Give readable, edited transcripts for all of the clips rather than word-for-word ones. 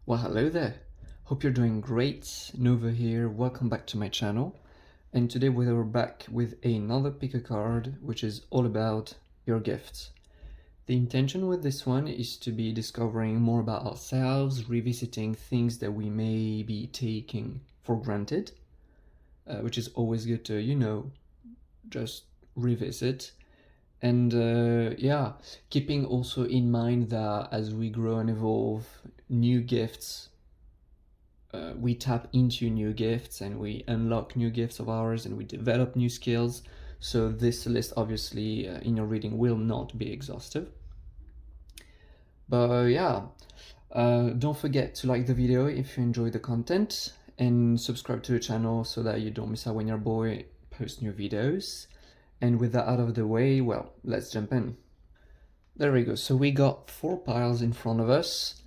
Well, hello there. Hope you're doing great. Nova here. Welcome back to my channel. And today we're back with another pick a card, which is all about your gifts. The intention with this one is to be discovering more about ourselves, revisiting things that we may be taking for granted, which is always good to, just revisit. And keeping also in mind that as we grow and evolve, new gifts, we tap into new gifts and we unlock new gifts of ours and we develop new skills. So this list obviously in your reading will not be exhaustive. But don't forget to like the video if you enjoy the content and subscribe to the channel so that you don't miss out when your boy posts new videos. And with that out of the way, well, let's jump in. There we go. So we got 4 piles in front of us,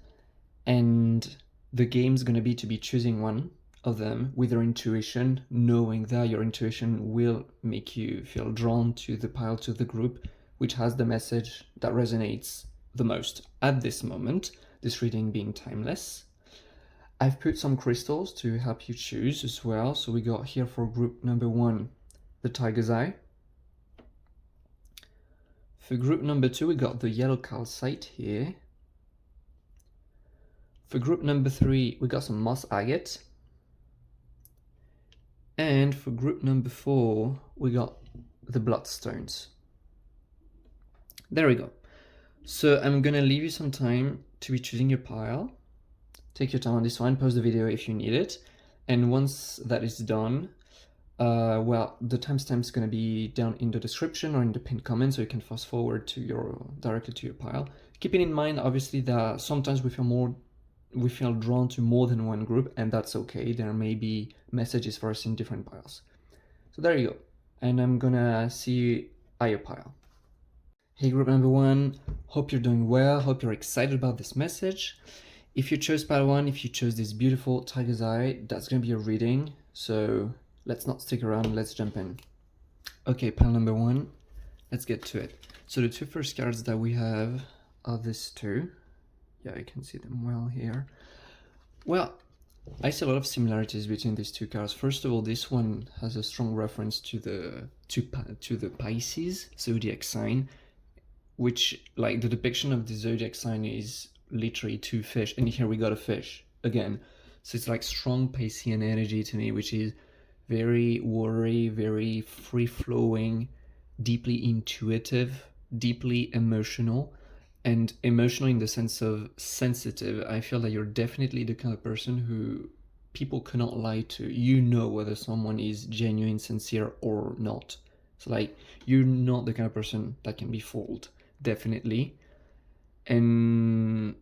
and the game's gonna be to be choosing one of them with your intuition, knowing that your intuition will make you feel drawn to the pile, to the group, which has the message that resonates the most at this moment, this reading being timeless. I've put some crystals to help you choose as well. So we got here for group number 1, the Tiger's Eye. For group number 2, we got the yellow calcite here. For group number 3, we got some moss agate. And for group number 4, we got the Bloodstones. There we go. So I'm gonna leave you some time to be choosing your pile. Take your time on this one, pause the video if you need it. And once that is done, the timestamp is going to be down in the description or in the pinned comment, so you can fast forward directly to your pile. Keeping in mind, obviously, that sometimes we feel drawn to more than one group, and that's okay. There may be messages for us in different piles. So there you go. And I'm gonna see you at your pile. Hey, group number 1. Hope you're doing well. Hope you're excited about this message. If you chose pile 1, if you chose this beautiful Tiger's Eye, that's gonna be your reading. So let's not stick around, let's jump in. Okay, pile number 1, let's get to it. So the 2 first cards that we have are these 2. Yeah, you can see them well here. Well, I see a lot of similarities between these 2 cards. First of all, this one has a strong reference to the Pisces zodiac sign, which, like, the depiction of the zodiac sign is literally 2 fish, and here we got a fish again. So it's like strong Piscean energy to me, which is very watery, very free-flowing, deeply intuitive, deeply emotional, and emotional in the sense of sensitive. I feel that you're definitely the kind of person who people cannot lie to. You know whether someone is genuine, sincere, or not. So, like, you're not the kind of person that can be fooled, definitely. And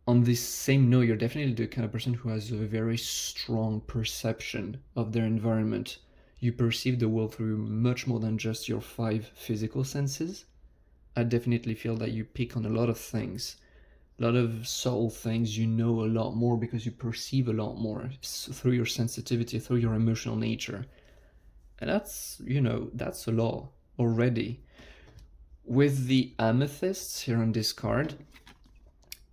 on this same note, you're definitely the kind of person who has a very strong perception of their environment. You perceive the world through much more than just your 5 physical senses. I definitely feel that you pick on a lot of things, a lot of subtle things. You know a lot more because you perceive a lot more through your sensitivity, through your emotional nature. And that's a lot already. With the amethysts here on this card,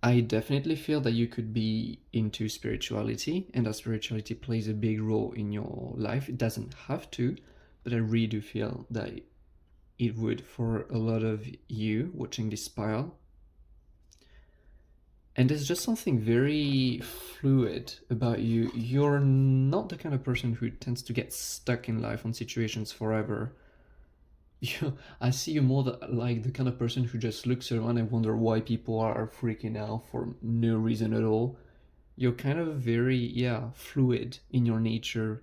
I definitely feel that you could be into spirituality, and that spirituality plays a big role in your life. It doesn't have to, but I really do feel that it would for a lot of you watching this pile. And there's just something very fluid about you. You're not the kind of person who tends to get stuck in life on situations forever. I see you more like the kind of person who just looks around and wonder why people are freaking out for no reason at all. You're kind of very, fluid in your nature.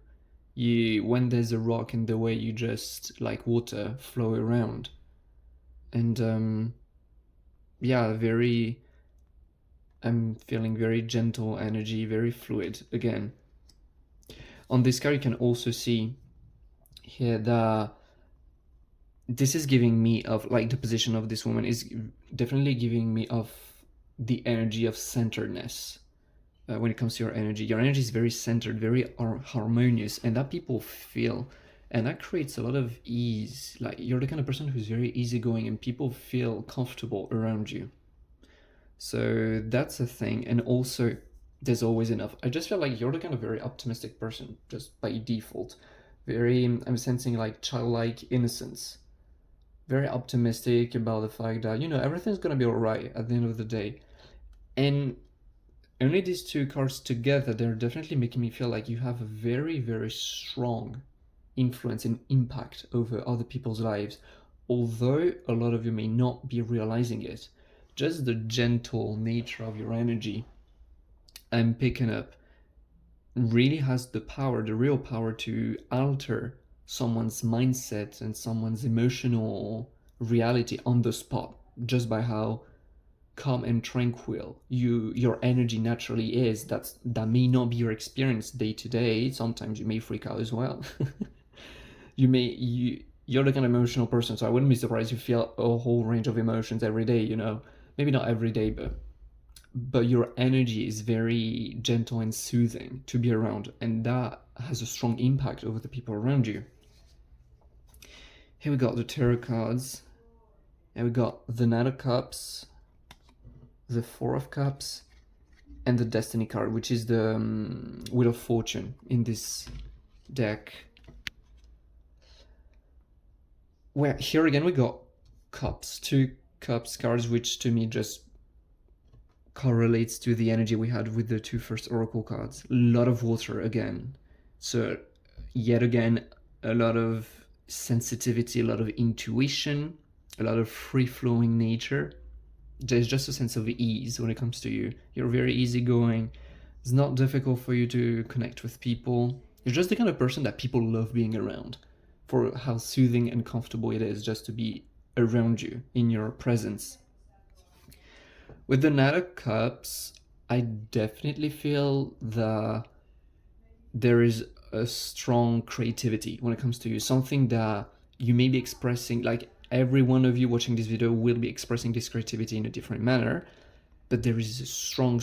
When there's a rock in the way, you just like water flow around. And I'm feeling very gentle energy, very fluid again. On this card, you can also see here that this is giving me of, like, the position of this woman is definitely giving me of the energy of centeredness. When it comes to your energy is very centered, very harmonious, and that people feel, and that creates a lot of ease. Like, you're the kind of person who's very easygoing and people feel comfortable around you. So that's a thing. And also there's always enough. I just feel like you're the kind of very optimistic person, just by default. Very, I'm sensing like childlike innocence. Very optimistic about the fact that, you know, everything's gonna be alright at the end of the day. And only these two cards together, they're definitely making me feel like you have a very, very strong influence and impact over other people's lives. Although a lot of you may not be realizing it, just the gentle nature of your energy I'm picking up really has the power, the real power to alter someone's mindset and someone's emotional reality on the spot just by how calm and tranquil your energy naturally is. That may not be your experience day to day. Sometimes you may freak out as well. You're the kind of emotional person, so I wouldn't be surprised if you feel a whole range of emotions every day, you know. Maybe not every day, but your energy is very gentle and soothing to be around, and that has a strong impact over the people around you. Here we got the tarot cards, and we got the Knight of Cups, the Four of Cups, and the Destiny card, which is the Wheel of Fortune in this deck. Where here again we got cups, two cups cards, which to me just correlates to the energy we had with the two first oracle cards. A lot of water again, so yet again a lot of sensitivity, a lot of intuition, a lot of free-flowing nature. There's just a sense of ease when it comes to you. You're very easygoing. It's not difficult for you to connect with people. You're just the kind of person that people love being around, for how soothing and comfortable it is just to be around you, in your presence. With the Knight of Cups, I definitely feel that there is a strong creativity when it comes to you. Something that you may be expressing, like every one of you watching this video will be expressing this creativity in a different manner, but there is a strong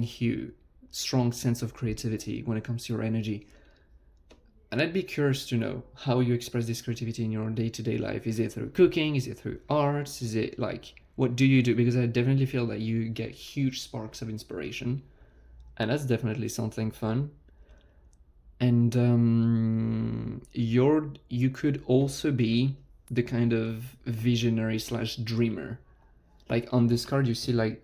hue, strong sense of creativity when it comes to your energy. And I'd be curious to know how you express this creativity in your day-to-day life. Is it through cooking? Is it through arts? Is it like, what do you do? Because I definitely feel that you get huge sparks of inspiration, and that's definitely something fun. And you could also be the kind of visionary / dreamer. Like on this card, you see like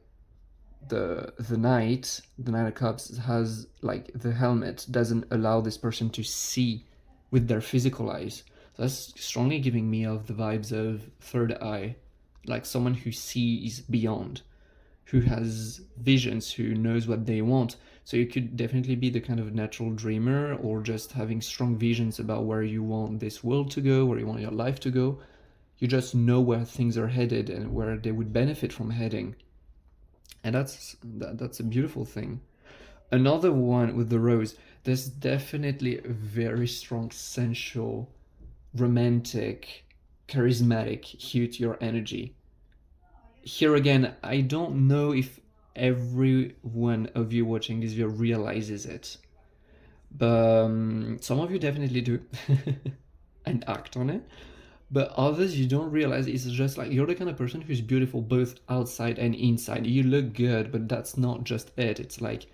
the Knight of Cups has like the helmet doesn't allow this person to see with their physical eyes. So that's strongly giving me of the vibes of third eye, like someone who sees beyond, who has visions, who knows what they want. So you could definitely be the kind of natural dreamer, or just having strong visions about where you want this world to go, where you want your life to go. You just know where things are headed and where they would benefit from heading. And that's a beautiful thing. Another one with the rose, there's definitely a very strong sensual, romantic, charismatic hue to your energy. Here again, I don't know if every one of you watching this video realizes it, but some of you definitely do and act on it, but others you don't realize. It's just like you're the kind of person who's beautiful both outside and inside. You look good, but that's not just it. It's like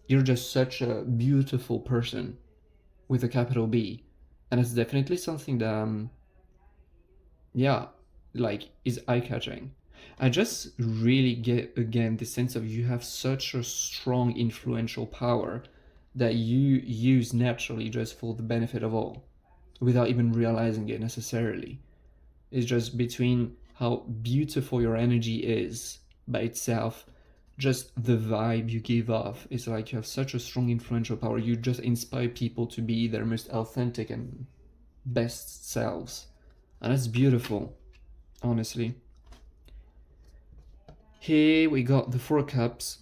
you're just such a beautiful person with a capital B, and it's definitely something that yeah, like is eye-catching. I just really get again the sense of you have such a strong influential power that you use naturally just for the benefit of all, without even realizing it necessarily. It's just between how beautiful your energy is by itself, just the vibe you give off. It's like you have such a strong influential power. You just inspire people to be their most authentic and best selves. And that's beautiful, honestly. Here we got the Four Cups.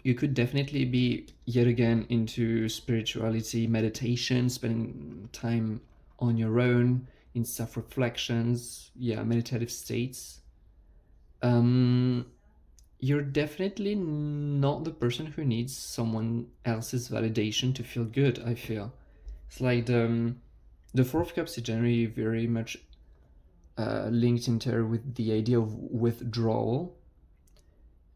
You could definitely be yet again into spirituality, meditation, spending time on your own, in self-reflections, yeah, meditative states. You're definitely not the person who needs someone else's validation to feel good, I feel. It's like the Four of Cups is generally very much linked in there with the idea of withdrawal.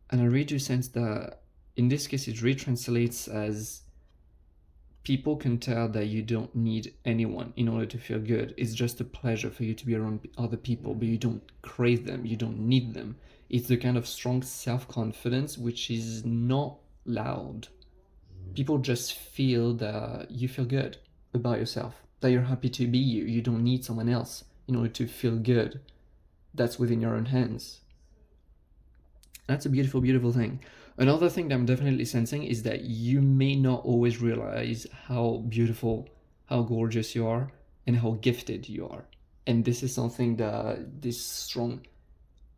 And I really do sense that in this case, it really translates as people can tell that you don't need anyone in order to feel good. It's just a pleasure for you to be around other people, but you don't crave them, you don't need them. It's the kind of strong self-confidence which is not loud. People just feel that you feel good about yourself, that you're happy to be you. You don't need someone else in order to feel good. That's within your own hands. That's a beautiful, beautiful thing. Another thing that I'm definitely sensing is that you may not always realize how beautiful, how gorgeous you are, and how gifted you are. And this is something that this strong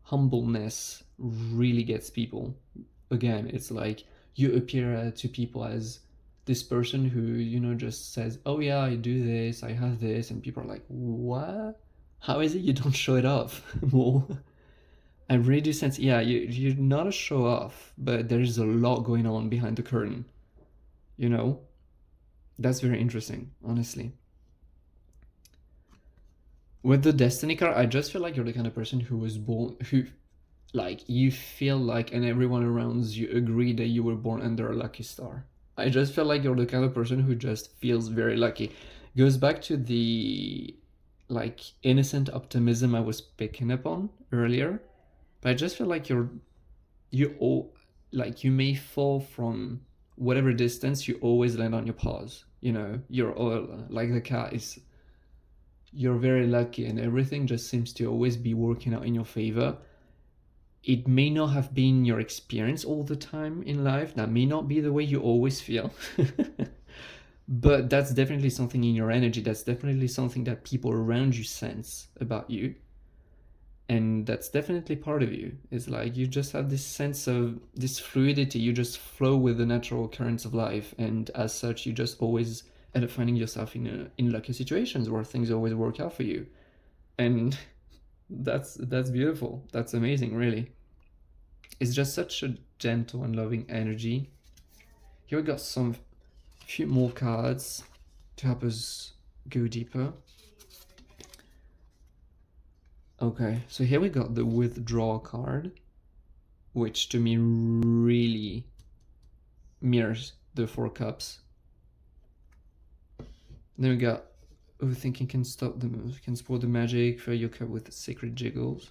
humbleness really gets people. Again, it's like you appear to people as this person who, you know, just says, oh yeah, I do this, I have this, and people are like, what? How is it you don't show it off more? I really do sense, yeah, you're not a show off, but there's a lot going on behind the curtain, you know? That's very interesting, honestly. With the Destiny card, I just feel like you're the kind of person who was born, who, like, you feel like, and everyone around you agree that you were born under a lucky star. I just feel like you're the kind of person who just feels very lucky. Goes back to the, like, innocent optimism I was picking up on earlier. But I just feel like you all, like, you may fall from whatever distance, you always land on your paws. You know, you're all like the cat is. You're very lucky, and everything just seems to always be working out in your favor. It may not have been your experience all the time in life. That may not be the way you always feel. But that's definitely something in your energy. That's definitely something that people around you sense about you. And that's definitely part of you. It's like you just have this sense of this fluidity. You just flow with the natural currents of life, and as such, you just always end up finding yourself in lucky situations where things always work out for you. And that's beautiful. That's amazing, really. It's just such a gentle and loving energy. Here we got some few more cards to help us go deeper. Okay, so here we got the withdraw card, which to me really mirrors the Four Cups. Then we got overthinking can stop the move, can spoil the magic, fill your cup with sacred giggles.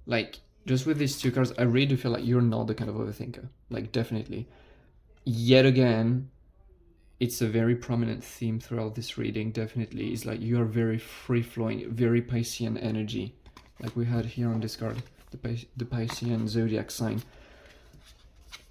Like, just with these two cards, I really do feel like you're not the kind of overthinker. Like, definitely. Yet again, it's a very prominent theme throughout this reading, definitely. It's like you are very free-flowing, very Piscean energy. Like we had here on this card, the Piscean zodiac sign.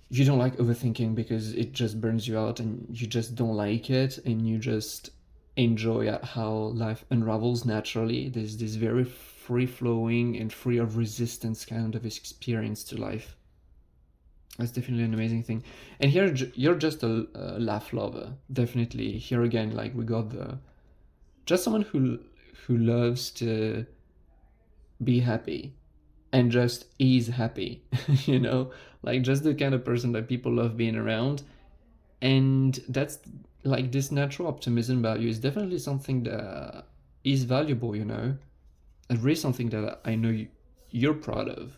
You don't like overthinking because it just burns you out and you just don't like it, and you just enjoy how life unravels naturally. There's this very free-flowing and free of resistance kind of experience to life. That's definitely an amazing thing. And here you're just a laugh lover, definitely. Here again, like we got just someone who loves to be happy and just is happy, you know, like just the kind of person that people love being around. And that's like this natural optimism about you is definitely something that is valuable, you know, and really something that I know you're proud of.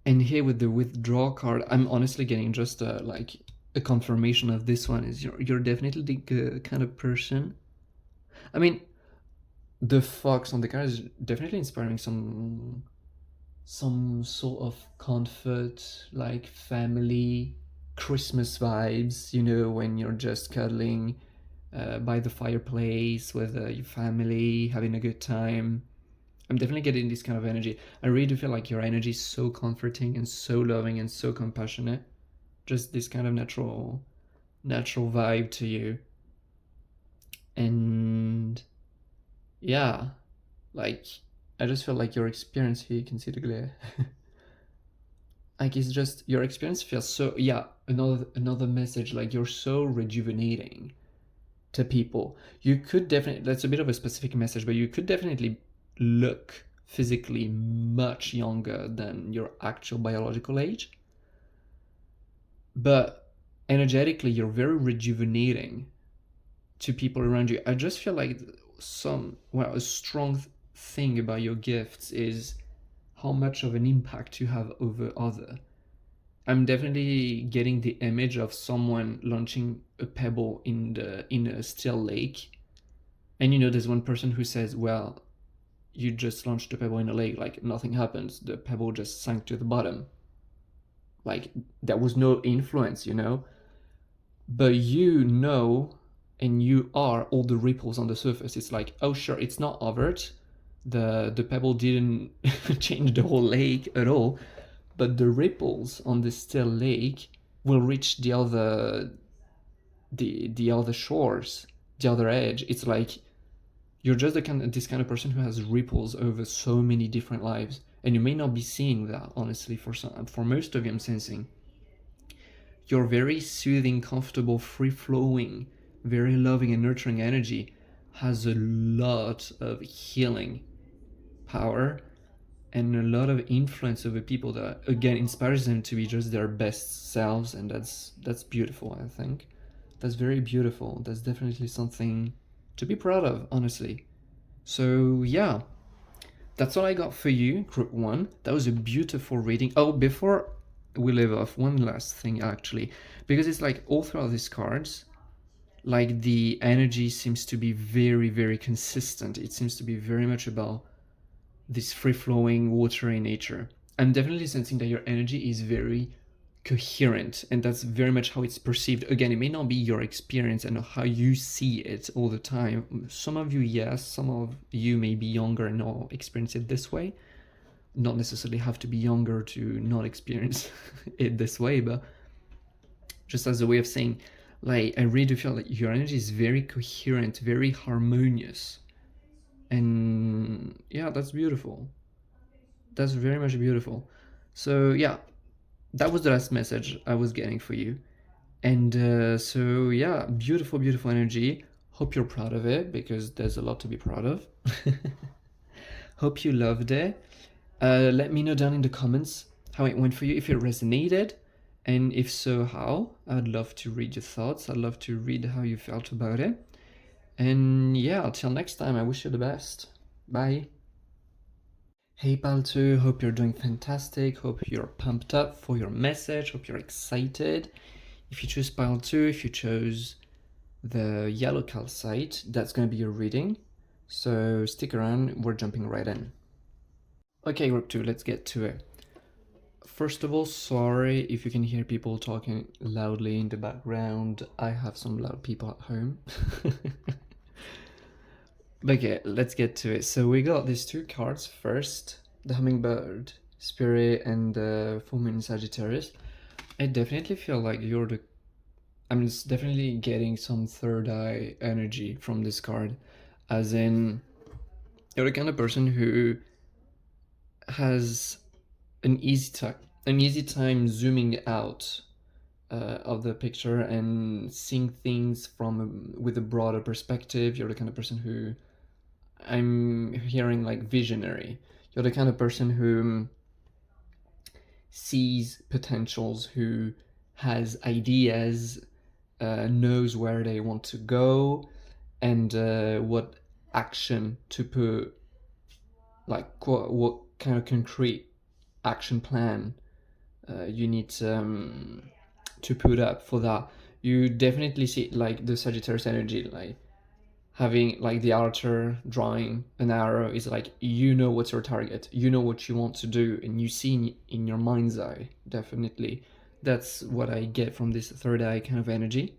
And here with the withdraw card, I'm honestly getting just like a confirmation of this one is you're definitely the kind of person. I mean, the fox on the card is definitely inspiring some sort of comfort, like family, Christmas vibes, you know, when you're just cuddling by the fireplace with your family, having a good time. I'm definitely getting this kind of energy. I really do feel like your energy is so comforting and so loving and so compassionate. Just this kind of natural vibe to you. And yeah, like I just feel like your experience here, you can see the glare. Like it's just your experience feels so, yeah, another message, like you're so rejuvenating to people. You could definitely, that's a bit of a specific message, but you could definitely look physically much younger than your actual biological age, but energetically you're very rejuvenating to people around you. I just feel like a strong thing about your gifts is how much of an impact you have over other. I'm definitely getting the image of someone launching a pebble in a still lake, and there's one person who says, "Well, you just launched a pebble in a lake, like nothing happens. The pebble just sank to the bottom. Like there was no influence, But and you are all the ripples on the surface. It's like, oh sure, it's not overt. The pebble didn't change the whole lake at all, but the ripples on the still lake will reach the other shores, the other edge. It's like you're just this kind of person who has ripples over so many different lives, and you may not be seeing that, honestly. For most of you, I'm sensing your very soothing, comfortable, free-flowing, very loving and nurturing energy has a lot of healing power and a lot of influence over people that, again, inspires them to be just their best selves, and that's beautiful. I think that's very beautiful. That's definitely something to be proud of, honestly. So yeah, that's all I got for you, group 1. That was a beautiful reading. Oh, before we leave off, one last thing actually, because it's like all throughout these cards, like the energy seems to be very, very consistent. It seems to be very much about this free-flowing, watery nature. I'm definitely sensing that your energy is very coherent, and that's very much how it's perceived. Again, it may not be your experience and how you see it all the time. Some of you, yes. Some of you may be younger and not experience it this way. Not necessarily have to be younger to not experience it this way, but just as a way of saying, like, I really do feel that your energy is very coherent, very harmonious. And yeah, that's beautiful. That's very much beautiful. So yeah, that was the last message I was getting for you. And so yeah, beautiful, beautiful energy. Hope you're proud of it, because there's a lot to be proud of. Hope you loved it. Let me know down in the comments how it went for you, if it resonated, and if so, how. I'd love to read your thoughts. I'd love to read how you felt about it. And yeah, until next time, I wish you the best. Bye. Hey pal 2, hope you're doing fantastic. Hope you're pumped up for your message. Hope you're excited. If you choose pile 2, if you chose the yellow calcite, that's going to be your reading. So stick around, we're jumping right in. Okay, group 2, let's get to it. First of all, sorry if you can hear people talking loudly in the background. I have some loud people at home. Okay, let's get to it. So we got these 2 cards first, the Hummingbird Spirit and the Full Moon Sagittarius. I definitely feel like I'm just definitely getting some third eye energy from this card, as in you're the kind of person who has an easy time zooming out of the picture and seeing things with a broader perspective. You're the kind of person who, I'm hearing, like, visionary. You're the kind of person who sees potentials, who has ideas, knows where they want to go, and what action to put, like what kind of concrete action plan you need to put up for that. You definitely see, like, the Sagittarius energy, like having, like, the archer drawing an arrow is like, what's your target, what you want to do, and you see in your mind's eye. Definitely, that's what I get from this third eye kind of energy.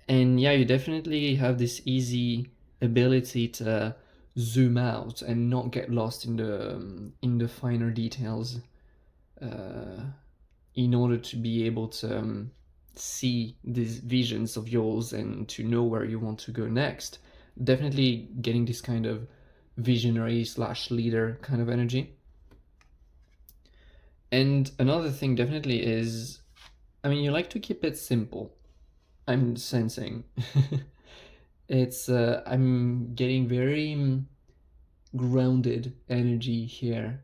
And yeah, you definitely have this easy ability to zoom out and not get lost in the finer details, in order to be able to see these visions of yours and to know where you want to go next. Definitely getting this kind of visionary / leader kind of energy. And another thing definitely is, you like to keep it simple, I'm sensing. It's I'm getting very grounded energy here.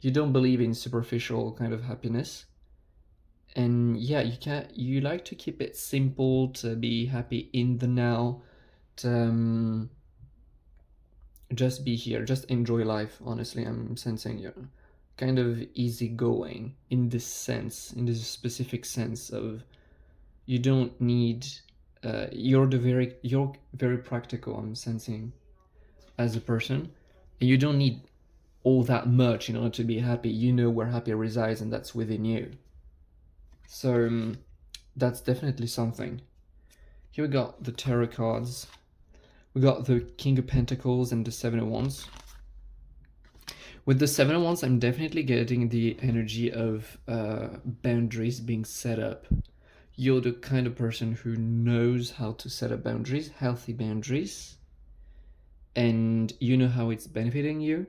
You don't believe in superficial kind of happiness, and yeah, you like to keep it simple, to be happy in the now, to just be here, just enjoy life. Honestly, I'm sensing you're kind of easygoing in this sense, in this specific sense of you don't need. You're very practical. I'm sensing as a person, and you don't need all that much in order to be happy. You know where happy resides, and that's within you. So that's definitely something. Here we got the tarot cards. We got the King of Pentacles and the Seven of Wands. With the Seven of Wands, I'm definitely getting the energy of boundaries being set up. You're the kind of person who knows how to set up boundaries, healthy boundaries, and you know how it's benefiting you.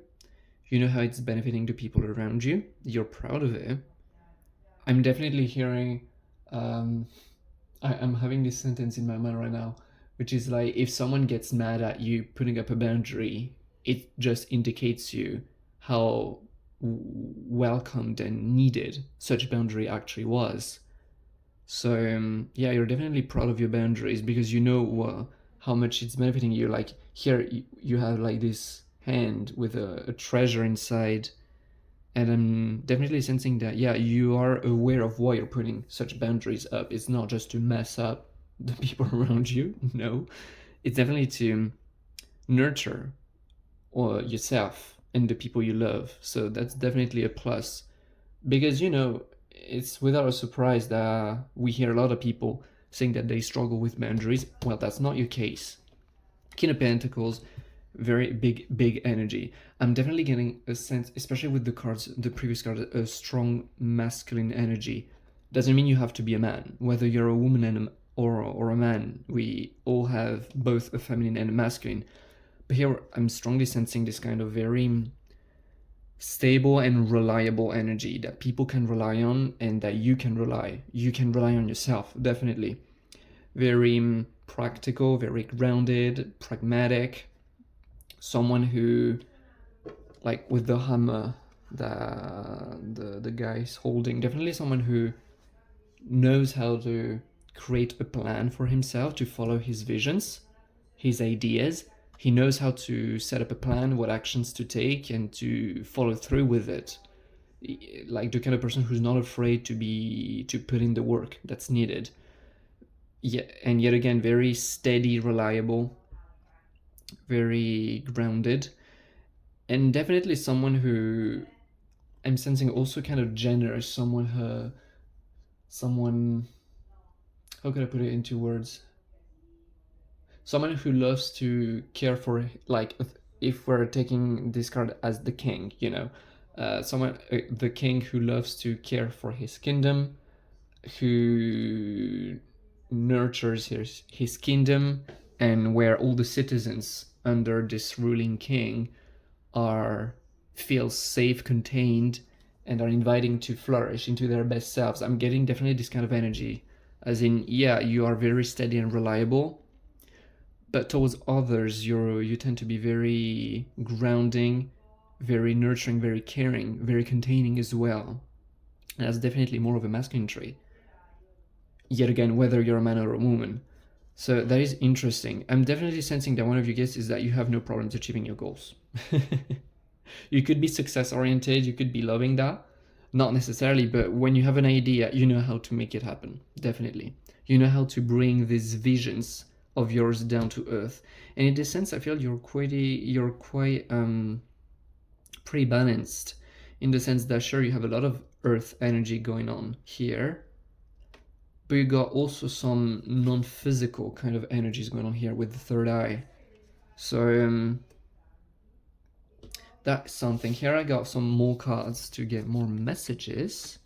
You know how it's benefiting the people around you. You're proud of it. I'm definitely hearing, I'm having this sentence in my mind right now, which is like, if someone gets mad at you putting up a boundary, it just indicates you how welcomed and needed such boundary actually was. So yeah, you're definitely proud of your boundaries because you know how much it's benefiting you. Like here, you have like this hand with a treasure inside, and I'm definitely sensing that, yeah, you are aware of why you're putting such boundaries up. It's not just to mess up the people around you. No, it's definitely to nurture or yourself and the people you love. So that's definitely a plus. Because, you know, it's without a surprise that we hear a lot of people saying that they struggle with boundaries. Well, that's not your case. King of Pentacles, very big energy. I'm definitely getting a sense, especially with the cards, the previous card, a strong masculine energy. Doesn't mean you have to be a man. Whether you're a woman or a man, we all have both a feminine and a masculine. But here I'm strongly sensing this kind of very stable and reliable energy that people can rely on and that you can rely on yourself, definitely. Very practical, very grounded, pragmatic, someone who, like with the hammer the guy's holding, definitely someone who knows how to create a plan for himself, to follow his visions, his ideas. He knows how to set up a plan, what actions to take, and to follow through with it. Like the kind of person who's not afraid to put in the work that's needed. Yeah, and yet again, very steady, reliable, very grounded, and definitely someone who I'm sensing also kind of generous. Someone how can I put it into words? Someone who loves to care for, like, if we're taking this card as the king, you know, the king who loves to care for his kingdom, who nurtures his kingdom, and where all the citizens under this ruling king are feel safe, contained, and are inviting to flourish into their best selves. I'm getting definitely this kind of energy, as in, yeah, you are very steady and reliable, but towards others, you tend to be very grounding, very nurturing, very caring, very containing as well. And that's definitely more of a masculine trait. Yet again, whether you're a man or a woman. So that is interesting. I'm definitely sensing that one of your gifts is that you have no problems achieving your goals. You could be success oriented, you could be loving that. Not necessarily, but when you have an idea, you know how to make it happen. Definitely. You know how to bring these visions of yours down to earth. And in this sense, I feel you're quite pretty balanced, in the sense that sure, you have a lot of earth energy going on here, but you got also some non-physical kind of energies going on here with the third eye. So that's something. Here I got some more cards to get more messages.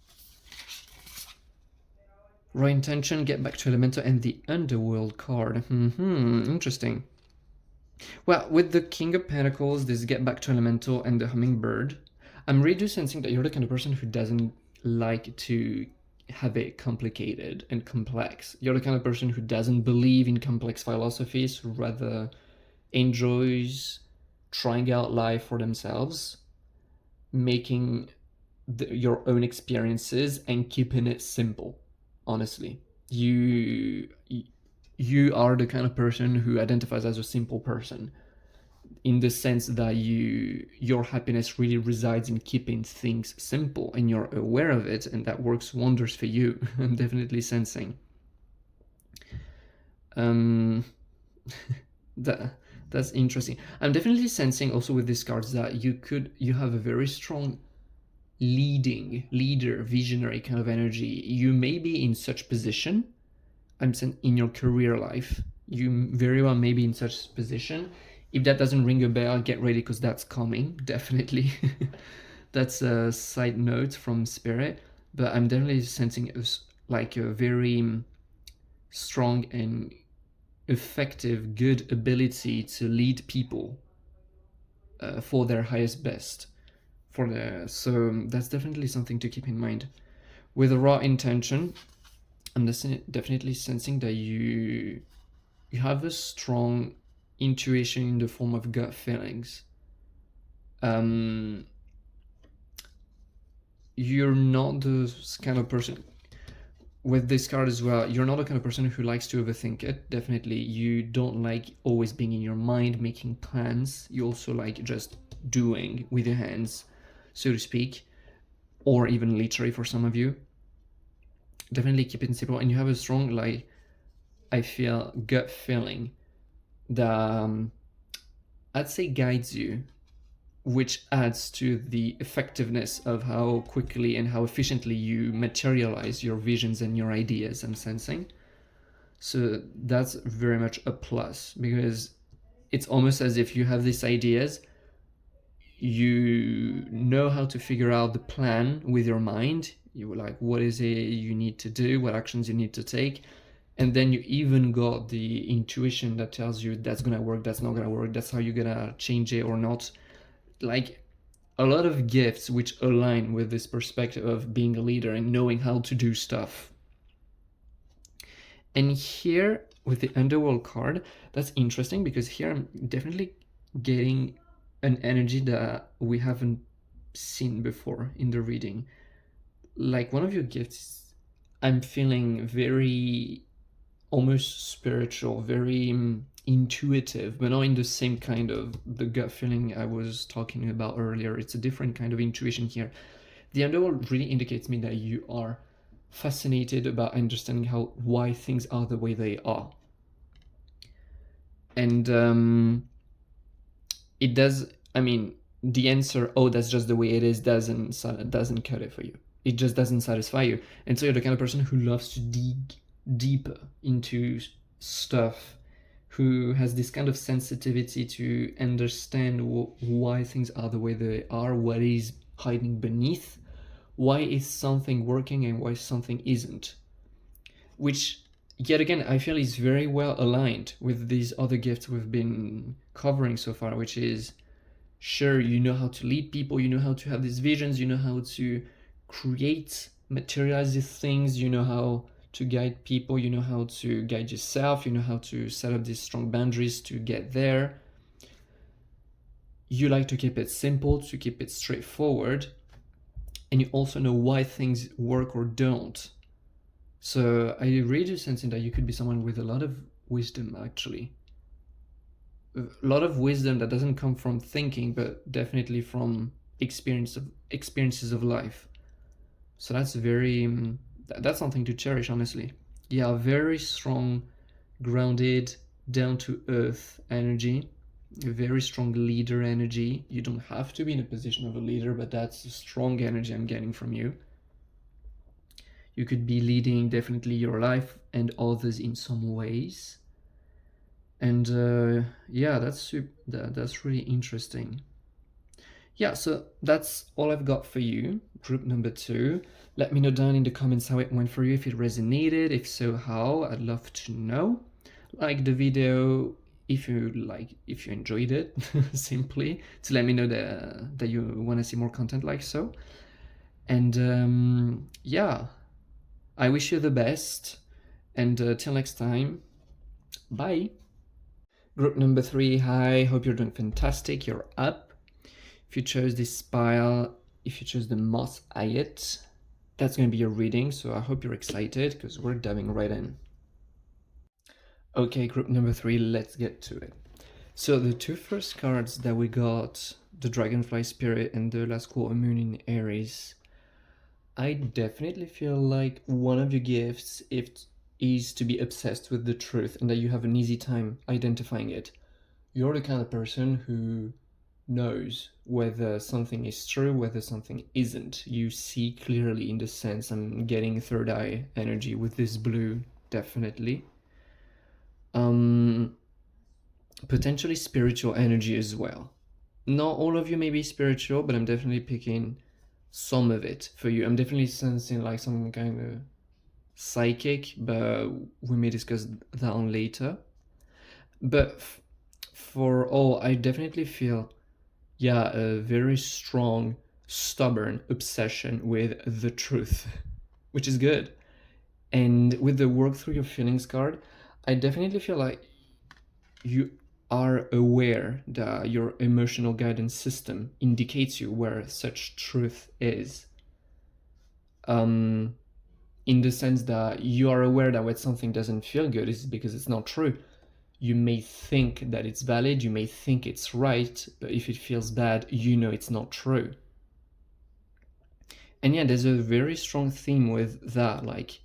Right intention, get back to elemental, and the underworld card. Interesting. Well, with the King of Pentacles, this get back to elemental, and the hummingbird, I'm really sensing that you're the kind of person who doesn't like to have it complicated and complex. You're the kind of person who doesn't believe in complex philosophies, who rather enjoys trying out life for themselves, making your own experiences and keeping it simple. Honestly, you are the kind of person who identifies as a simple person. in the sense that your happiness really resides in keeping things simple, and you're aware of it, and that works wonders for you. I'm definitely sensing. That's interesting. I'm definitely sensing also with these cards that you have a very strong leader, visionary kind of energy. You may be in such position. I'm saying in your career life, you very well may be in such position. If that doesn't ring a bell, get ready, because that's coming, definitely. That's a side note from Spirit, but I'm definitely sensing like a very strong and effective, good ability to lead people for their highest best. So that's definitely something to keep in mind. With a raw intention, I'm definitely sensing that you have a strong intuition in the form of gut feelings. You're not the kind of person, with this card as well, you're not the kind of person who likes to overthink it. Definitely, you don't like always being in your mind, making plans. You also like just doing with your hands, so to speak, or even literally for some of you. Definitely keep it simple, and you have a strong, like, I feel, gut feeling that I'd say guides you, which adds to the effectiveness of how quickly and how efficiently you materialize your visions and your ideas, I'm sensing. So that's very much a plus, because it's almost as if you have these ideas, you know how to figure out the plan with your mind. You were like, what is it you need to do, what actions you need to take, and then you even got the intuition that tells you that's gonna work, that's not gonna work, that's how you're gonna change it or not. Like, a lot of gifts which align with this perspective of being a leader and knowing how to do stuff. And here with the Underworld card, that's interesting, because here I'm definitely getting an energy that we haven't seen before in the reading. Like, one of your gifts, I'm feeling very almost spiritual, very intuitive, but not in the same kind of the gut feeling I was talking about earlier. It's a different kind of intuition here. The Underworld really indicates me that you are fascinated about understanding why things are the way they are, and it does. I mean, the answer, oh, that's just the way it is, doesn't cut it for you. It just doesn't satisfy you, and so you're the kind of person who loves to dig deeper into stuff, who has this kind of sensitivity to understand why things are the way they are, what is hiding beneath, why is something working and why something isn't, which yet again I feel is very well aligned with these other gifts we've been covering so far, which is, sure, you know how to lead people, you know how to have these visions, you know how to create, materialize these things, you know how to guide people, you know how to guide yourself, you know how to set up these strong boundaries to get there. You like to keep it simple, to keep it straightforward, and you also know why things work or don't. So I really do sense that you could be someone with a lot of wisdom, actually. A lot of wisdom that doesn't come from thinking, but definitely from experiences of life. So that's that's something to cherish, honestly. Yeah, very strong, grounded, down to earth energy, a very strong leader energy. You don't have to be in a position of a leader, but that's a strong energy I'm getting from you. You could be leading definitely your life and others in some ways. And yeah, that's really interesting. Yeah, so that's all I've got for you, group number 2. Let me know down in the comments how it went for you, if it resonated, if so, how. I'd love to know. Like the video if you enjoyed it, simply to let me know that you want to see more content like so. And yeah, I wish you the best, and till next time, bye. Group number 3, hi, hope you're doing fantastic, you're up. If you chose this pile, if you chose the Moss Agate, that's going to be your reading, so I hope you're excited, because we're diving right in. Okay, group number 3, let's get to it. So the two first cards that we got, the Dragonfly Spirit and the last quarter moon in Aries, I definitely feel like one of your gifts is to be obsessed with the truth and that you have an easy time identifying it. You're the kind of person who knows whether something is true, whether something isn't. You see clearly in the sense. I'm getting third eye energy with this blue, definitely. Potentially spiritual energy as well. Not all of you may be spiritual, but I'm definitely picking some of it for you. I'm definitely sensing like some kind of psychic, but we may discuss that on later. But for all, I definitely feel, yeah, a very strong, stubborn obsession with the truth, which is good. And with the work through your feelings card, I definitely feel like you are aware that your emotional guidance system indicates you where such truth is. In the sense that you are aware that when something doesn't feel good, it's because it's not true. You may think that it's valid, you may think it's right, but if it feels bad, you know it's not true. And yeah, there's a very strong theme with that, like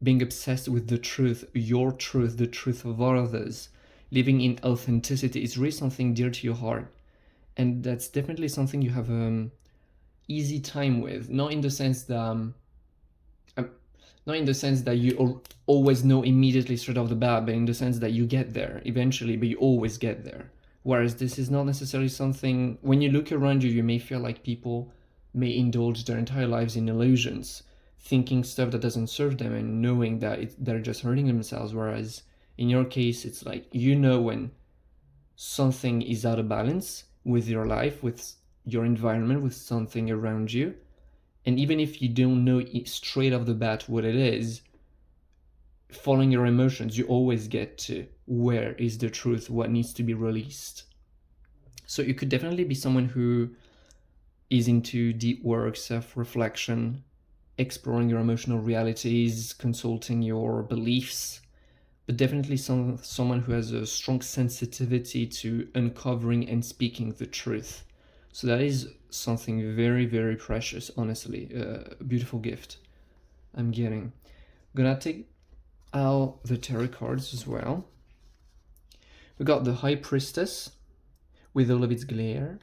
being obsessed with the truth, your truth, the truth of others, living in authenticity is really something dear to your heart. And that's definitely something you have easy time with, not in the sense that not in the sense that you always know immediately straight off the bat, but in the sense that you get there eventually, but you always get there. Whereas this is not necessarily something, when you look around you, you may feel like people may indulge their entire lives in illusions, thinking stuff that doesn't serve them and knowing that they're just hurting themselves. Whereas in your case, it's like, you know, when something is out of balance with your life, with your environment, with something around you. And even if you don't know straight off the bat what it is, following your emotions, you always get to where is the truth, what needs to be released. So you could definitely be someone who is into deep work, self-reflection, exploring your emotional realities, consulting your beliefs, but definitely someone who has a strong sensitivity to uncovering and speaking the truth. So that is something very, very precious, honestly. A beautiful gift I'm getting. I'm gonna take out the tarot cards as well. We got the High Priestess with all of its glare.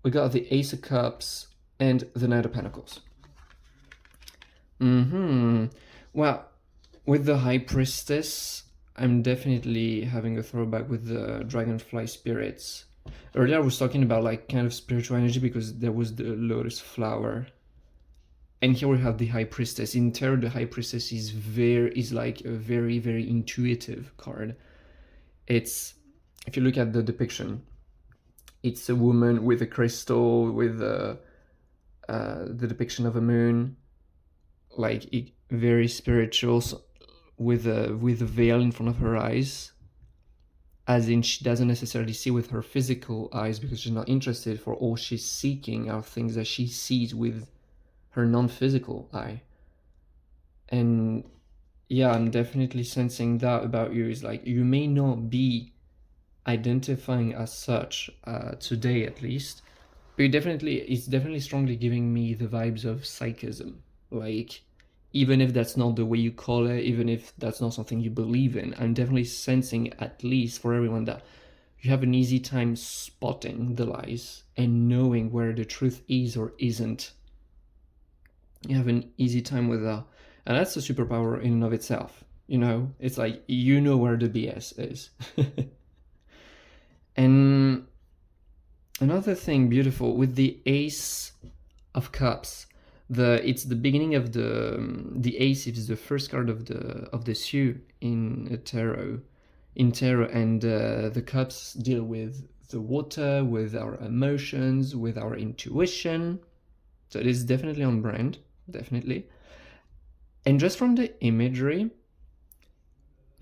We got the Ace of Cups and the Knight of Pentacles. Well, with the High Priestess, I'm definitely having a throwback with the Dragonfly Spirits. Earlier I was talking about like kind of spiritual energy because there was the Lotus Flower. And here we have the High Priestess. In tarot, the High Priestess is like a very, very intuitive card. It's, if you look at the depiction, it's a woman with a crystal, with the depiction of a moon, like very spiritual, with a veil in front of her eyes, as in she doesn't necessarily see with her physical eyes because she's not interested. For all she's seeking are things that she sees with her non-physical eye. And yeah, I'm definitely sensing that about you. Is like, you may not be identifying as such today, at least, but it's definitely strongly giving me the vibes of psychism. Like, even if that's not the way you call it, even if that's not something you believe in, I'm definitely sensing, at least for everyone, that you have an easy time spotting the lies and knowing where the truth is or isn't. You have an easy time with that. And that's a superpower in and of itself. You know, it's like, you know where the BS is. And another thing beautiful with the Ace of Cups, it's the beginning of the Ace is the first card of the Sue in tarot, and the cups deal with the water, with our emotions, with our intuition. So it is definitely on brand, definitely. And just from the imagery,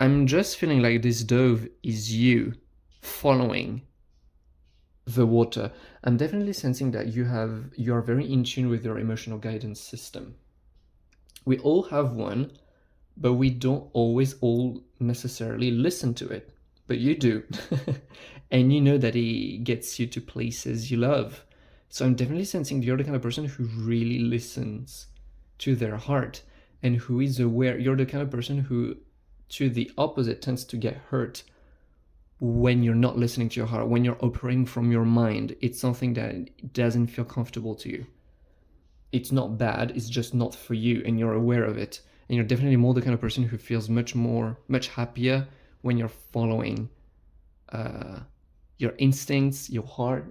I'm just feeling like this dove is you following the water. I'm definitely sensing that you are very in tune with your emotional guidance system. We all have one, but we don't always all necessarily listen to it. but you do. And you know that it gets you to places you love. So I'm definitely sensing you're the kind of person who really listens to their heart and who is aware. You're the kind of person who, to the opposite, tends to get hurt when you're not listening to your heart, when you're operating from your mind. It's something that doesn't feel comfortable to you. It's not bad, it's just not for you, and you're aware of it. And you're definitely more the kind of person who feels much happier when you're following your instincts, your heart,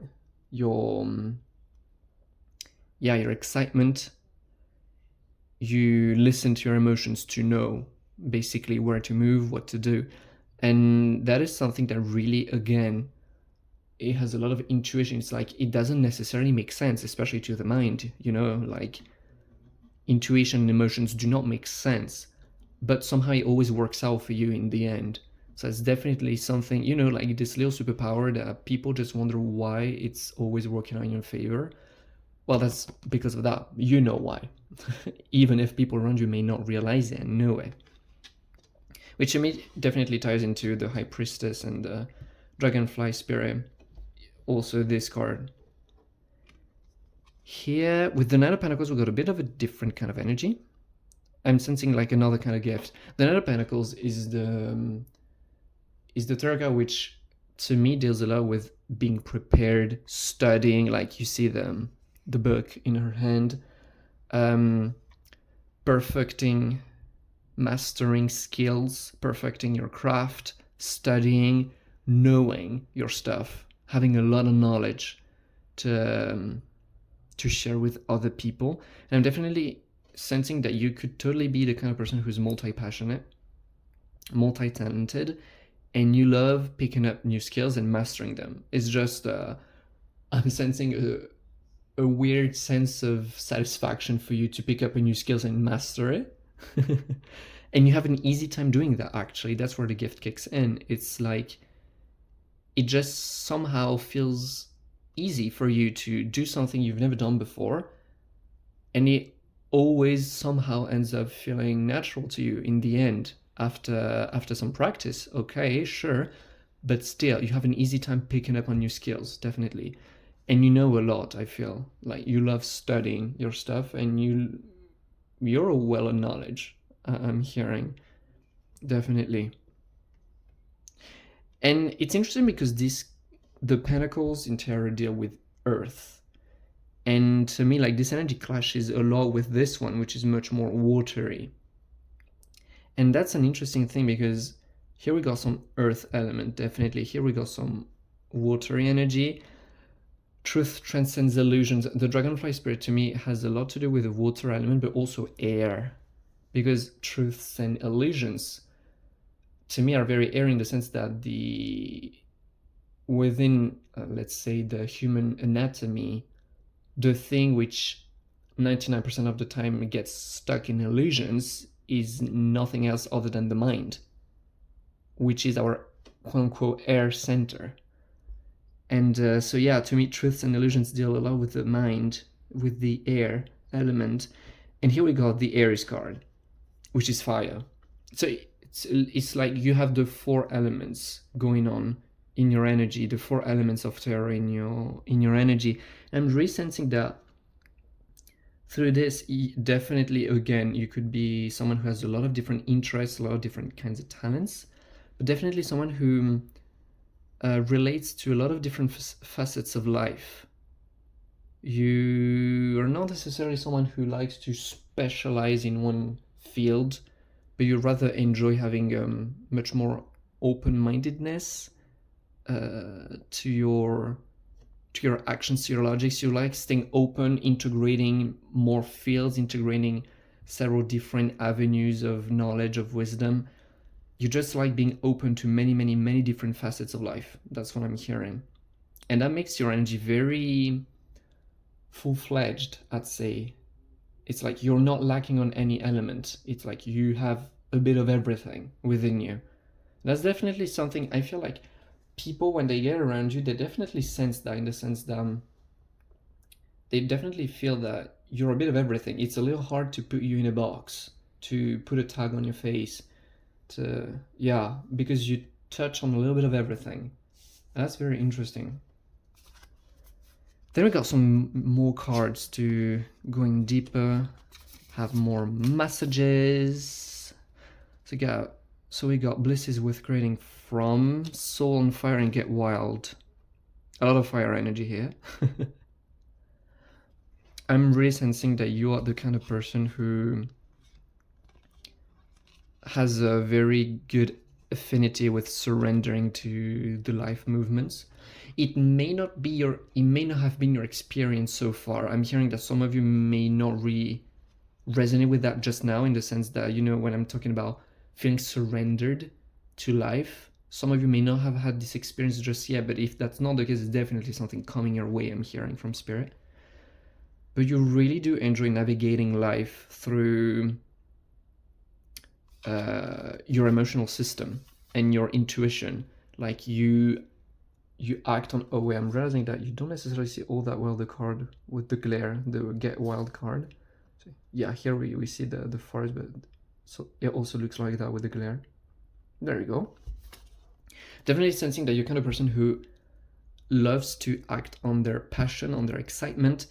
your excitement. You listen to your emotions to know basically where to move, what to do. And that is something that really, again, it has a lot of intuition. It's like it doesn't necessarily make sense, especially to the mind, you know, like intuition and emotions do not make sense, but somehow it always works out for you in the end. So it's definitely something, you know, like this little superpower that people just wonder why it's always working out in your favor. Well, that's because of that. You know why. Even if people around you may not realize it and know it. Which to me definitely ties into the High Priestess and the Dragonfly Spirit. Also this card. Here, with the Knight of Pentacles, we've got a bit of a different kind of energy. I'm sensing like another kind of gift. The Knight of Pentacles is the tarot card which to me deals a lot with being prepared, studying, like you see the book in her hand, perfecting, mastering skills, perfecting your craft, studying, knowing your stuff, having a lot of knowledge to share with other people. And I'm definitely sensing that you could totally be the kind of person who's multi-passionate, multi-talented, and you love picking up new skills and mastering them. It's just I'm sensing a weird sense of satisfaction for you to pick up a new skills and master it. And you have an easy time doing that, actually. That's where the gift kicks in. It's like it just somehow feels easy for you to do something you've never done before, and it always somehow ends up feeling natural to you in the end after some practice. Okay, sure, but still you have an easy time picking up on new skills, definitely. And you know a lot. I feel like you love studying your stuff, and you're a well of knowledge. I'm hearing, definitely. And it's interesting because the Pentacles in tarot deal with earth, and to me, like, this energy clashes a lot with this one, which is much more watery. And that's an interesting thing because here we got some earth element, definitely. Here we got some watery energy. Truth transcends illusions. The Dragonfly Spirit to me has a lot to do with the water element, but also air, because truths and illusions to me are very air in the sense that within let's say the human anatomy, the thing which 99% of the time gets stuck in illusions is nothing else other than the mind, which is our quote-unquote air center. And so yeah, to me, truths and illusions deal a lot with the mind, with the air element. And here we got the Aries card, which is fire. So it's like you have the four elements going on in your energy, the four elements of terror in your energy. And I'm really sensing that through this, definitely, again, you could be someone who has a lot of different interests, a lot of different kinds of talents, but definitely someone who relates to a lot of different facets of life. You are not necessarily someone who likes to specialize in one field, but you rather enjoy having much more open-mindedness to your actions, to your logics. You like staying open, integrating more fields, integrating several different avenues of knowledge, of wisdom. You just like being open to many, many, many different facets of life. That's what I'm hearing. And that makes your energy very full-fledged, I'd say. It's like you're not lacking on any element. It's like you have a bit of everything within you. That's definitely something I feel like people, when they get around you, they definitely sense that, in the sense that they definitely feel that you're a bit of everything. It's a little hard to put you in a box, to put a tag on your face, because touch on a little bit of everything. That's very interesting. Then we got some more cards to going deeper, have more messages. So we got Bliss is worth creating from Soul on Fire and Get Wild. A lot of fire energy here. I'm really sensing that you are the kind of person who has a very good affinity with surrendering to the life movements. It may not have been your experience so far. I'm hearing that some of you may not really resonate with that just now, in the sense that, you know, when I'm talking about feeling surrendered to life, some of you may not have had this experience just yet, but if that's not the case, it's definitely something coming your way, I'm hearing from Spirit. But you really do enjoy navigating life through your emotional system and your intuition. Like you act on, oh wait, I'm realizing that you don't necessarily see all that well the card with the glare, the Get Wild card. So yeah, here we see the forest, but so it also looks like that with the glare. There we go. Definitely sensing that you're kind of person who loves to act on their passion, on their excitement,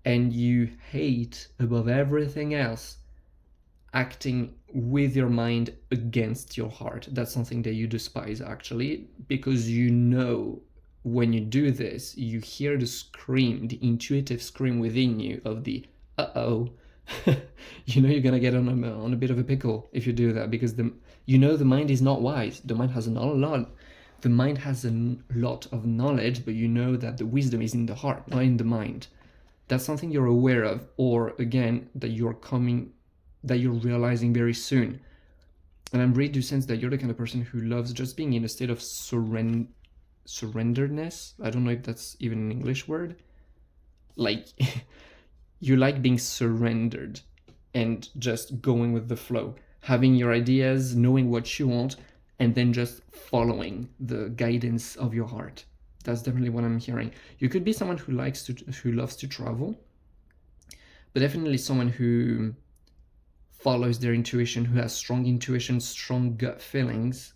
and you hate above everything else acting with your mind against your heart. That's something that you despise, actually, because you know when you do this, you hear the scream, the intuitive scream within you of the uh-oh. You know you're gonna get on a bit of a pickle if you do that, because the mind is not wise. The mind has not a lot. The mind has a lot of knowledge, but you know that the wisdom is in the heart, not in the mind. That's something you're aware of, or again, that you're realizing very soon. And I'm really do sense that you're the kind of person who loves just being in a state of surrenderedness. I don't know if that's even an English word. Like, you like being surrendered and just going with the flow, having your ideas, knowing what you want, and then just following the guidance of your heart. That's definitely what I'm hearing. You could be someone who loves to travel, but definitely someone who follows their intuition, who has strong intuition, strong gut feelings,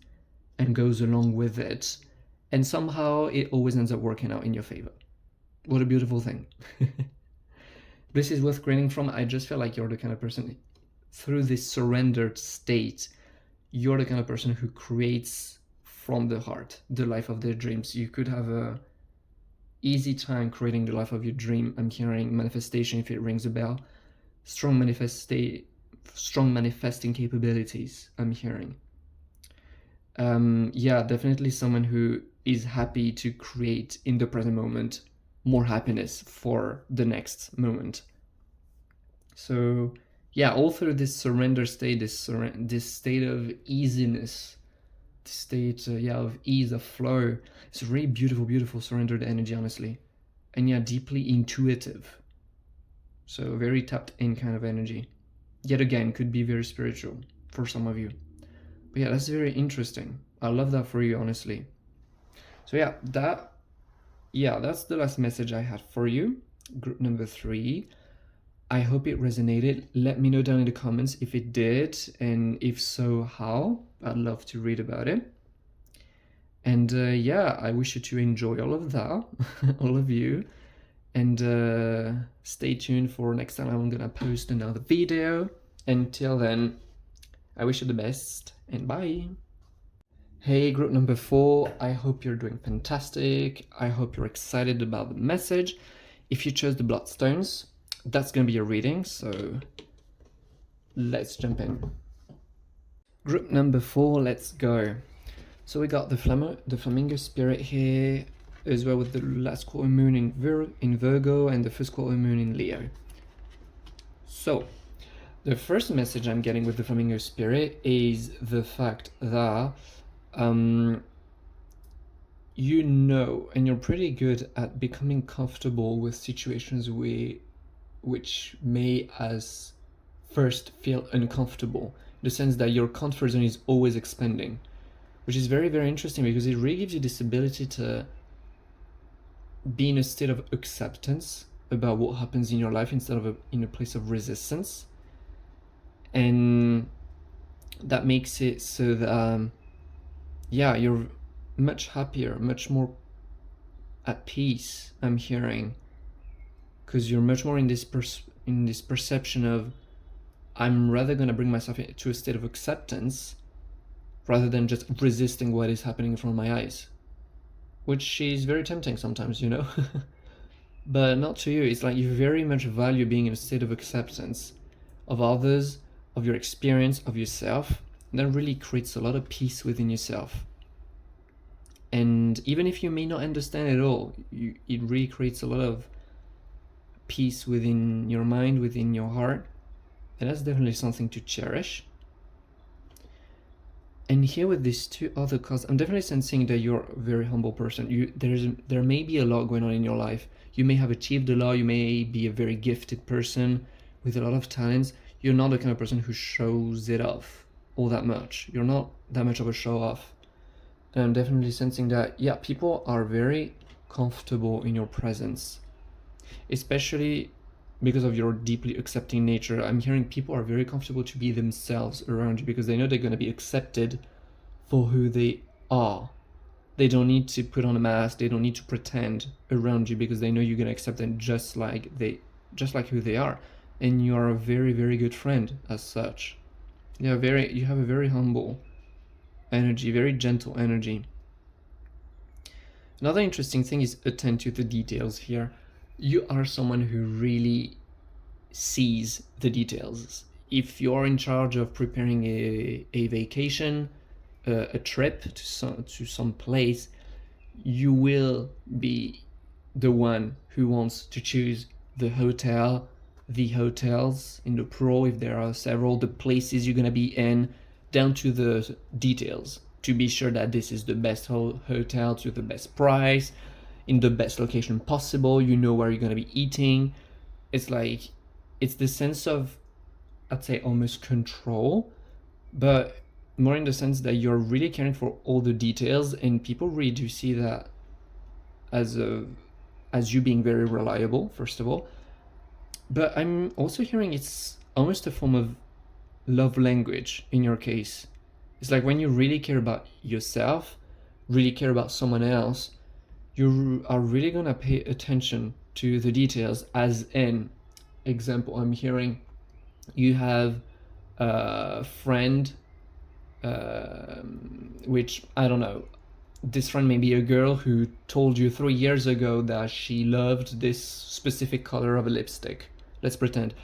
and goes along with it. And somehow it always ends up working out in your favor. What a beautiful thing. This is worth creating from. I just feel like you're the kind of person, through this surrendered state, you're the kind of person who creates from the heart the life of their dreams. You could have a easy time creating the life of your dream. I'm hearing manifestation, if it rings a bell. Strong manifesting capabilities, I'm hearing. Yeah, definitely someone who is happy to create in the present moment more happiness for the next moment. So yeah, all through this surrender state, this state of easiness, this state of ease, of flow. It's a really beautiful surrendered energy, honestly. And yeah, deeply intuitive. So very tapped in kind of energy. Yet again, could be very spiritual for some of you. But yeah, that's very interesting. I love that for you, honestly. So yeah, that's the last message I had for you. Group number 3. I hope it resonated. Let me know down in the comments if it did, and if so, how. I'd love to read about it. And yeah, I wish you to enjoy all of that, all of you. And stay tuned for next time I'm gonna post another video. Until then, I wish you the best, and bye. Hey, group number 4, I hope you're doing fantastic. I hope you're excited about the message. If you chose the Bloodstones, that's gonna be your reading, so let's jump in. Group number 4, let's go. So we got the Flamingo Spirit here, as well with the last quarter moon in Virgo and the first quarter moon in Leo. So the first message I'm getting with the Flamingo Spirit is the fact that you know, and you're pretty good at becoming comfortable with situations which may as first feel uncomfortable, in the sense that your comfort zone is always expanding, which is very interesting, because it really gives you this ability to be in a state of acceptance about what happens in your life instead of in a place of resistance. And that makes it so that yeah, you're much happier, much more at peace, I'm hearing, because you're much more in this perception of, I'm rather going to bring myself to a state of acceptance rather than just resisting what is happening in front of my eyes, which is very tempting sometimes, you know. But not to you. It's like you very much value being in a state of acceptance of others, of your experience, of yourself. And that really creates a lot of peace within yourself. And even if you may not understand it all, it really creates a lot of peace within your mind, within your heart. And that's definitely something to cherish. And here with these two other cards, I'm definitely sensing that you're a very humble person. There may be a lot going on in your life. You may have achieved a lot. You may be a very gifted person with a lot of talents. You're not the kind of person who shows it off all that much. You're not that much of a show off. And I'm definitely sensing that, yeah, people are very comfortable in your presence, especially because of your deeply accepting nature. I'm hearing people are very comfortable to be themselves around you because they know they're going to be accepted for who they are. They don't need to put on a mask. They don't need to pretend around you because they know you're going to accept them just like who they are. And you are a very, very good friend as such. You have a very humble energy, very gentle energy. Another interesting thing is attend to the details here. You are someone who really sees the details. If you're in charge of preparing a vacation, a trip to some place, you will be the one who wants to choose the hotel, the hotels in the pro, if there are several, the places you're going to be in, down to the details, to be sure that this is the best hotel to the best price, in the best location possible. You know where you're going to be eating. It's like, it's the sense of, I'd say, almost control, but more in the sense that you're really caring for all the details, and people really do see that as you being very reliable, first of all. But I'm also hearing it's almost a form of love language in your case. It's like when you really care about yourself, really care about someone else, you are really gonna pay attention to the details. As in example, I'm hearing you have a friend, which I don't know, this friend may be a girl who told you 3 years ago that she loved this specific color of a lipstick, let's pretend.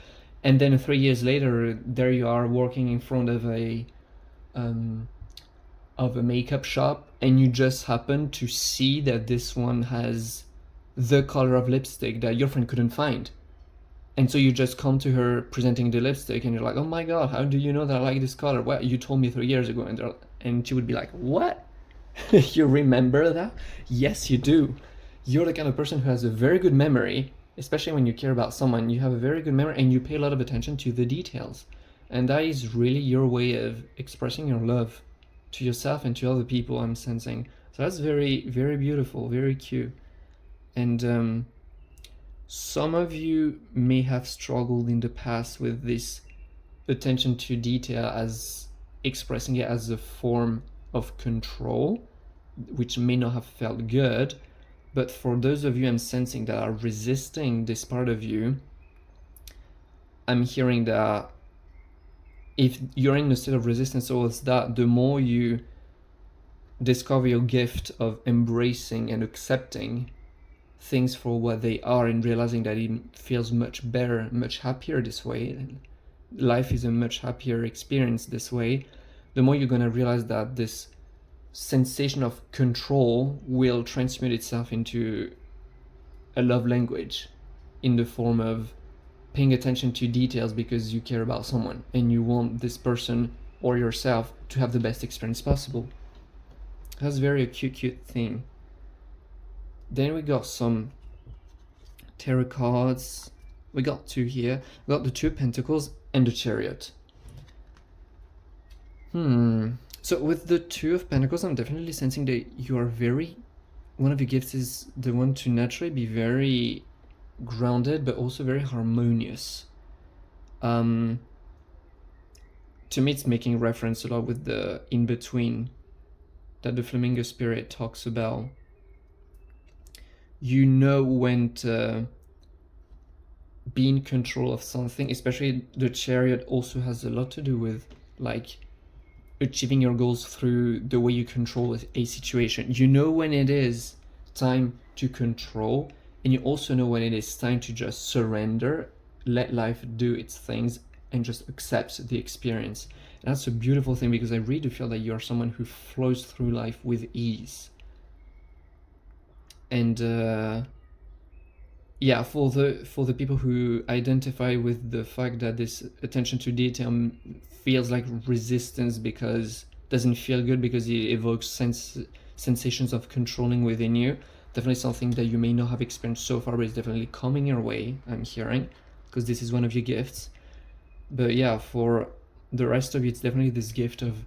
And then 3 years later, there you are working in front of a makeup shop, and you just happen to see that this one has the color of lipstick that your friend couldn't find. And so you just come to her presenting the lipstick, and you're like, oh my god, how do you know that I like this color? Well, you told me 3 years ago. And she would be like, what? You remember that? Yes, you do. You're the kind of person who has a very good memory, especially when you care about someone. You have a very good memory, and you pay a lot of attention to the details. And that is really your way of expressing your love to yourself and to other people, I'm sensing. So that's very, very beautiful, very cute. And some of you may have struggled in the past with this attention to detail, as expressing it as a form of control, which may not have felt good. But for those of you I'm sensing that are resisting this part of you, I'm hearing that if you're in a state of resistance towards that, the more you discover your gift of embracing and accepting things for what they are, and realizing that it feels much better, much happier this way, life is a much happier experience this way, the more you're going to realize that this sensation of control will transmute itself into a love language in the form of paying attention to details because you care about someone and you want this person or yourself to have the best experience possible. That's very a cute thing. Then we got some tarot cards. We got two here. We got the Two of Pentacles and the Chariot. So with the Two of Pentacles, I'm definitely sensing that you are very, one of your gifts is the one to naturally be very grounded, but also very harmonious. To me, it's making reference a lot with the in-between that the flamingo spirit talks about. You know when to be in control of something, especially the chariot also has a lot to do with like achieving your goals through the way you control a situation. You know when it is time to control, and you also know when it is time to just surrender, let life do its things, and just accept the experience. And that's a beautiful thing, because I really feel that you're someone who flows through life with ease. And yeah, for the people who identify with the fact that this attention to detail feels like resistance because it doesn't feel good, because it evokes sensations of controlling within you, definitely something that you may not have experienced so far, but it's definitely coming your way, I'm hearing, because this is one of your gifts. But yeah, for the rest of you, it's definitely this gift of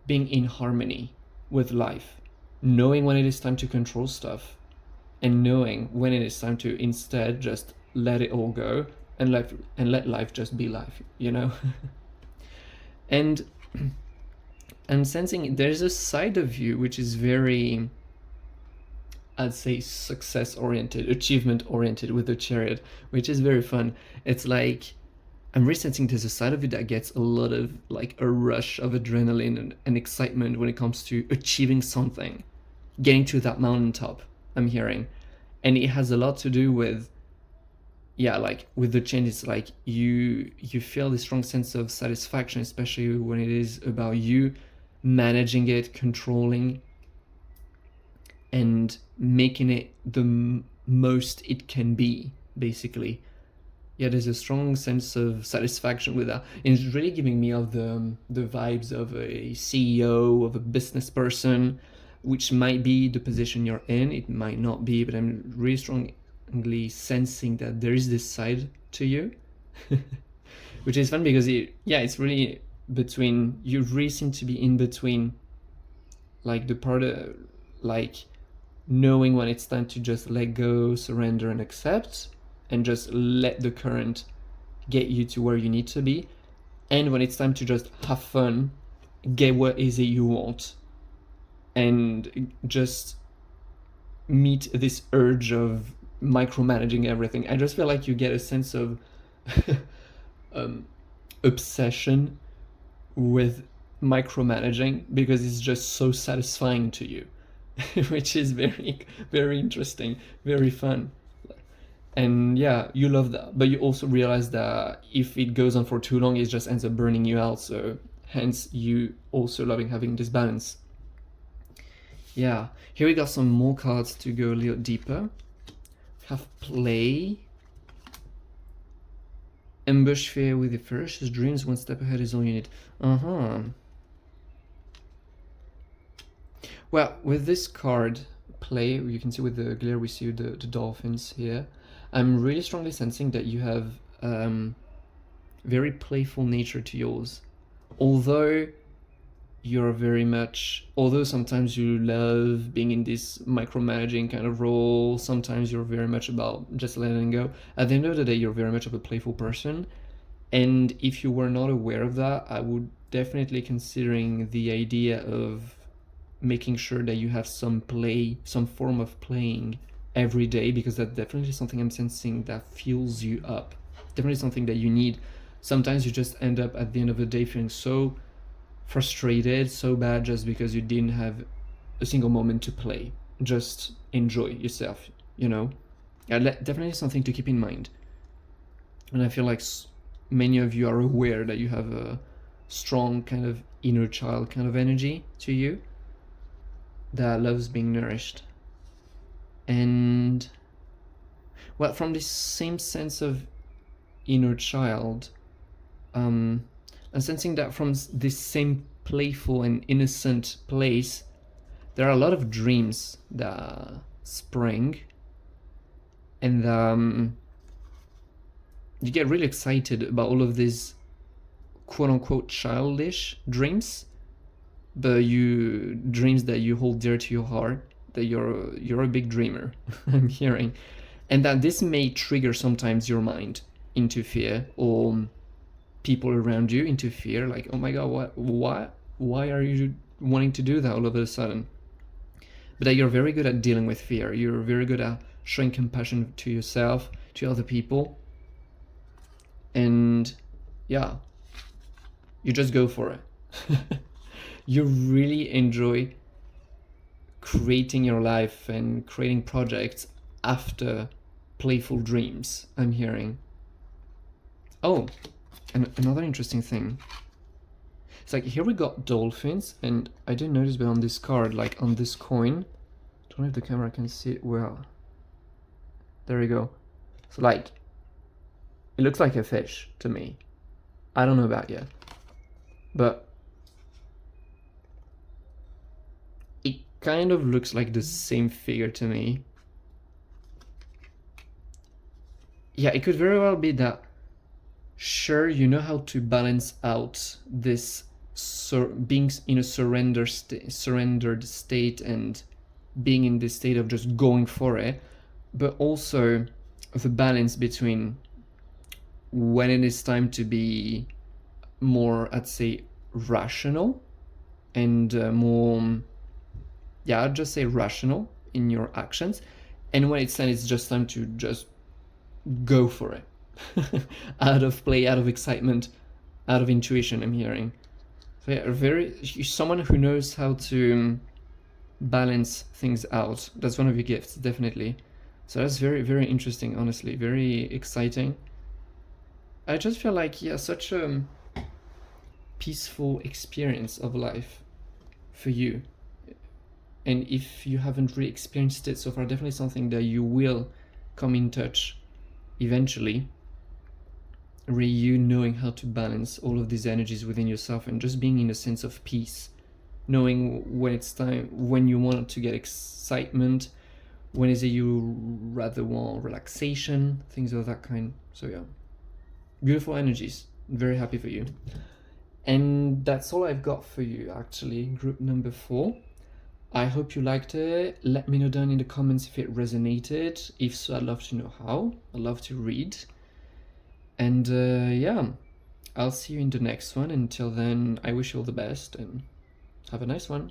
being in harmony with life, knowing when it is time to control stuff, and knowing when it is time to instead just let it all go and let life just be life, you know. And I'm sensing there's a side of you which is very, I'd say, success oriented, achievement oriented with the chariot, which is very fun. It's like I'm really sensing there's a side of you that gets a lot of like a rush of adrenaline and excitement when it comes to achieving something, getting to that mountaintop, I'm hearing. And it has a lot to do with, yeah, like with the change. It's like you feel this strong sense of satisfaction, especially when it is about you managing it, controlling, and making it the most it can be, basically. Yeah, there's a strong sense of satisfaction with that. And it's really giving me of the vibes of a CEO, of a business person, which might be the position you're in. It might not be, but I'm really strongly sensing that there is this side to you, which is fun because it's really between, you really seem to be in between, like the part of, like, knowing when it's time to just let go, surrender, and accept, and just let the current get you to where you need to be, and when it's time to just have fun, get what is it you want, and just meet this urge of micromanaging everything. I just feel like you get a sense of obsession with micromanaging because it's just so satisfying to you, which is very, very interesting, very fun. And yeah, you love that, but you also realize that if it goes on for too long, it just ends up burning you out. So hence you also loving having this balance. Yeah, here we got some more cards to go a little deeper. We have play. Ambush fear with the ferocious dreams, one step ahead is all you need. Well, with this card, play, you can see with the glare, we see the dolphins here. I'm really strongly sensing that you have very playful nature to yours. Although sometimes you love being in this micromanaging kind of role, sometimes you're very much about just letting go. At the end of the day, you're very much of a playful person. And if you were not aware of that, I would definitely considering the idea of making sure that you have some play, some form of playing every day, because that's definitely something I'm sensing that fuels you up. Definitely something that you need. Sometimes you just end up at the end of the day feeling so frustrated, so bad, just because you didn't have a single moment to play, just enjoy yourself, you know. Definitely something to keep in mind. And I feel like many of you are aware that you have a strong kind of inner child kind of energy to you that loves being nourished. And well, from this same sense of inner child, I'm sensing that from this same playful and innocent place, there are a lot of dreams that spring, and you get really excited about all of these quote-unquote childish dreams, but dreams that you hold dear to your heart, that you're a big dreamer. I'm hearing, and that this may trigger sometimes your mind into fear, or people around you into fear, like, oh my god, why are you wanting to do that all of a sudden, but that you're very good at dealing with fear. You're very good at showing compassion to yourself, to other people, and yeah, you just go for it. You really enjoy creating your life and creating projects after playful dreams, I'm hearing. Oh, and another interesting thing. It's like here we got dolphins, and I didn't notice, but on this card, like on this coin, I don't know if the camera can see it well. There we go. So like, it looks like a fish to me. I don't know about you, but it kind of looks like the same figure to me. Yeah, it could very well be that, sure, you know how to balance out this being in a surrendered state and being in this state of just going for it, but also the balance between when it is time to be more, I'd say, rational and more, yeah, I'd just say rational in your actions, and when it's time, it's just time to just go for it. Out of play, out of excitement, out of intuition, I'm hearing. So yeah, someone who knows how to balance things out. That's one of your gifts, definitely. So that's very, very interesting, honestly. Very exciting. I just feel like, yeah, such a peaceful experience of life for you. And if you haven't really experienced it so far, definitely something that you will come in touch eventually. Really, you knowing how to balance all of these energies within yourself and just being in a sense of peace, knowing when it's time, when you want to get excitement, when is it you rather want relaxation, things of that kind. So yeah, beautiful energies. Very happy for you. And that's all I've got for you, actually, group number 4. I hope you liked it. Let me know down in the comments if it resonated. If so, I'd love to know how. I'd love to read. And yeah, I'll see you in the next one. Until then, I wish you all the best and have a nice one.